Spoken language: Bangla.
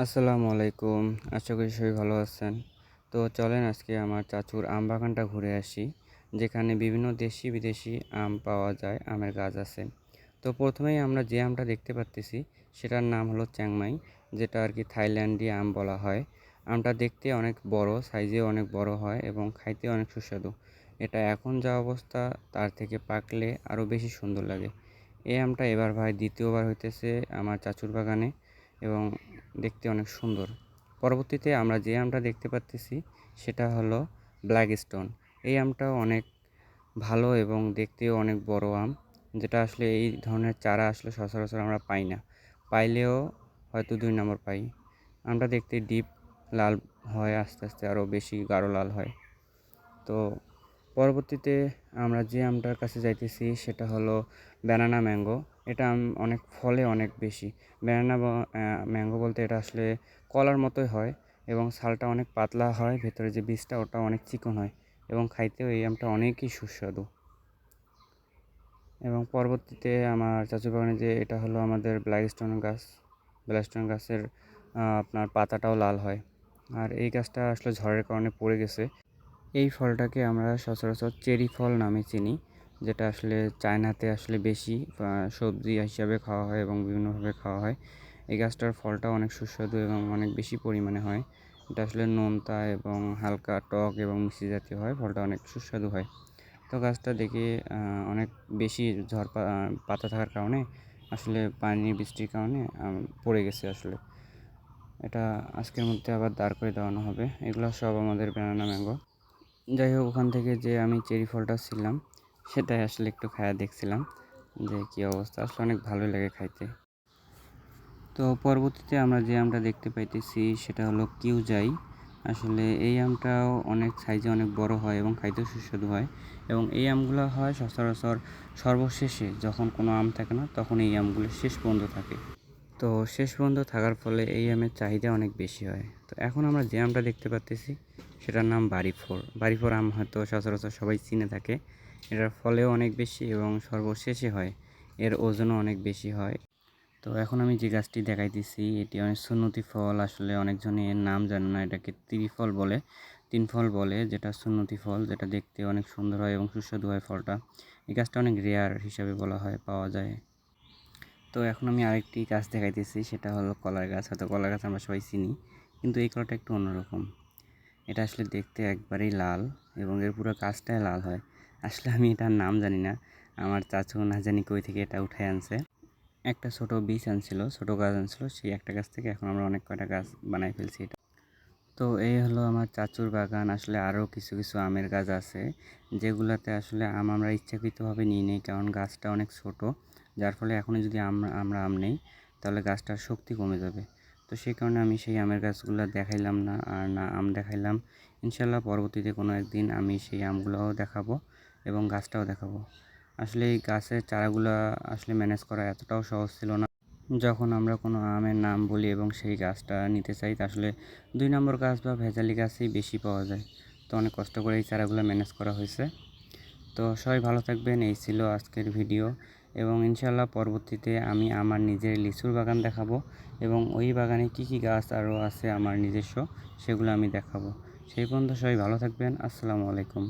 আসসালামু আলাইকুম। আশা করি সবাই ভালো আছেন। তো চলেন আজকে আমার চাচুর আম বাগানটা ঘুরে আসি, যেখানে বিভিন্ন দেশি বিদেশি আম পাওয়া যায়, আমের গাছ আছে। তো প্রথমেই আমরা যে আমটা দেখতে পারতেছি সেটার নাম হলো চ্যাংমাই, যেটা আর কি থাইল্যান্ডি আম বলা হয়। আমটা দেখতে অনেক বড়, সাইজেও অনেক বড় হয় এবং খাইতে অনেক সুস্বাদু। এটা এখন যা অবস্থা তার থেকে পাকলে আরও বেশি সুন্দর লাগে। এই আমটা এবার ভাই দ্বিতীয়বার হইতেছে আমার চাচুর বাগানে এবং দেখতে অনেক সুন্দর। পরবর্তীতে আমরা যে আমটা দেখতে পাচ্তেছি সেটা হলো ব্ল্যাক স্টোন। এই আমটাও অনেক ভালো এবং দেখতেও অনেক বড় আম, যেটা আসলে এই ধরনের চারা আসলে সচরাচর আমরা পাই না, পাইলেও হয়তো 2 নম্বর পাই। আমটা দেখতে ডিপ লাল হয়, আস্তে আস্তে আরও বেশি গাঢ় লাল হয়। তো পরবর্তীতে আমরা যে আমটার কাছে যাইতেছি সেটা হলো ব্যানানা ম্যাঙ্গো। এটা অনেক ফলে অনেক বেশি। ব্যানানা ম্যাঙ্গো বলতে এটা আসলে কলার মতোই হয় এবং ছালটা অনেক পাতলা হয়, ভেতরে যে বীজটা ওটা অনেক চিকন হয় এবং খাইতেও এই আমটা অনেকই সুস্বাদু। এবং পরবর্তীতে আমার চাচুর বাগানে যে এটা হলো আমাদের ব্ল্যাক স্টোন গাছ। ব্ল্যাক স্টোন গাছের আপনার পাতাটাও লাল হয়, আর এই গাছটা আসলে ঝড়ের কারণে পড়ে গেছে। এই ফলটাকে আমরা সচরাচর চেরি ফল নামে চিনি, যেটা আসলে চায়নাতে আসলে বেশি সবজি হিসাবে খাওয়া হয় এবং বিভিন্নভাবে খাওয়া হয়। এই গাছটার ফলটা অনেক সুস্বাদু এবং অনেক বেশি পরিমাণে হয়। এটা আসলে নোনতা এবং হালকা টক এবং মিষ্টি জাতীয় হয়, ফলটা অনেক সুস্বাদু হয়। তো গাছটা দেখে অনেক বেশি পাতা থাকার কারণে আসলে পানি বৃষ্টির কারণে পড়ে গেছে আসলে। এটা আজকের মধ্যে আবার দাঁড় করে দেওয়ানো হবে। এগুলো সব আমাদের ব্যানানা ম্যাঙ্গো। যাই হোক, ওখান থেকে যে আমি চেরি ফলটা ছিলাম সেটাই আসলে একটু খায়া দেখছিলাম যে কী অবস্থা। আসলে অনেক ভালোই লাগে খাইতে। তো পরবর্তীতে আমরা যে আমটা দেখতে পাইতেছি সেটা হলো কিউজাই। আসলে এই আমটাও অনেক সাইজে অনেক বড় হয় এবং খাইতেও সুস্বাদু হয় এবং এই আমগুলো হয় সচরাচর সর্বশেষে, যখন কোনো আম থাকে না তখন এই আমগুলো শেষ পর্যন্ত থাকে। তো শেষ পর্যন্ত থাকার ফলে এই আমের চাহিদা অনেক বেশি হয়। তো এখন আমরা যে আমটা দেখতে পাচ্তেছি সেটার নাম বাড়িফোর। বাড়িফোর আম হয়তো সচরাচর সবাই চিনে থাকে। এটার ফলেও অনেক বেশি এবং সর্বশেষে হয়, এর ওজনও অনেক বেশি হয়। তো এখন আমি যে গাছটি দেখাইতেছি এটি অনেক সুন্নতি ফল। আসলে অনেকজনই এর নাম জানে না, এটাকে ত্রিফল বলে, 3 ফল বলে, যেটা সুন্নতি ফল, যেটা দেখতে অনেক সুন্দর হয় এবং সুস্বাদু হয় ফলটা। এই গাছটা অনেক রেয়ার হিসাবে বলা হয়, পাওয়া যায়। তো এখন আমি আরেকটি গাছ দেখাইতেছি সেটা হলো কলার গাছ। হয়তো কলার গাছ আমরা সবাই চিনি, কিন্তু এই কলাটা একটু অন্যরকম। এটা আসলে দেখতে একবারেই লাল এবং এর পুরো গাছটাই লাল হয়। আসলে আমি এটার নাম জানি না, আমার চাচু না জানি কই থেকে এটা উঠে আনছে। একটা ছোট বীজ আনছিল, ছোট গাছ আনছিল, সেই একটা গাছ থেকে এখন আমরা অনেক কয়টা গাছ বানাই ফেলছি এটা। তো এই হলো আমার চাচুর বাগান। আসলে আরও কিছু কিছু আমের গাছ আছে যেগুলোতে আসলে আমরা ইচ্ছাকৃতভাবে নিই নেই, কারণ গাছটা অনেক ছোট, যার ফলে এখনও যদি আমরা আম নেই তাহলে গাছটার শক্তি কমে যাবে। তো সেই কারণে আমি সেই আমের গাছগুলো দেখাইলাম না, আর না আম দেখাইলাম। ইনশাল্লাহ পরবর্তীতে কোনো একদিন আমি সেই আমগুলোও দেখাবো এবং গাছটাও দেখাবো। আসলে এই গাছের চারাগুলো আসলে ম্যানেজ করা এতটাও সহজ ছিল না। যখন আমরা কোনো আমের নাম বলি এবং সেই গাছটা নিতে চাই, তা আসলে 2 নম্বর গাছ বা ভেজালি গাছই বেশি পাওয়া যায়। তো অনেক কষ্ট করে এই চারাগুলো ম্যানেজ করা হয়েছে। তো সবাই ভালো থাকবেন। এই ছিল আজকের ভিডিও এবং ইনশাল্লাহ পরবর্তীতে আমি আমার নিজের লিচুর বাগান দেখাবো এবং ওই বাগানে কি কি গাছ আরও আছে আমার নিজস্ব, সেগুলো আমি দেখাবো। সেই পর্যন্ত সবাই ভালো থাকবেন। আসসালামু আলাইকুম।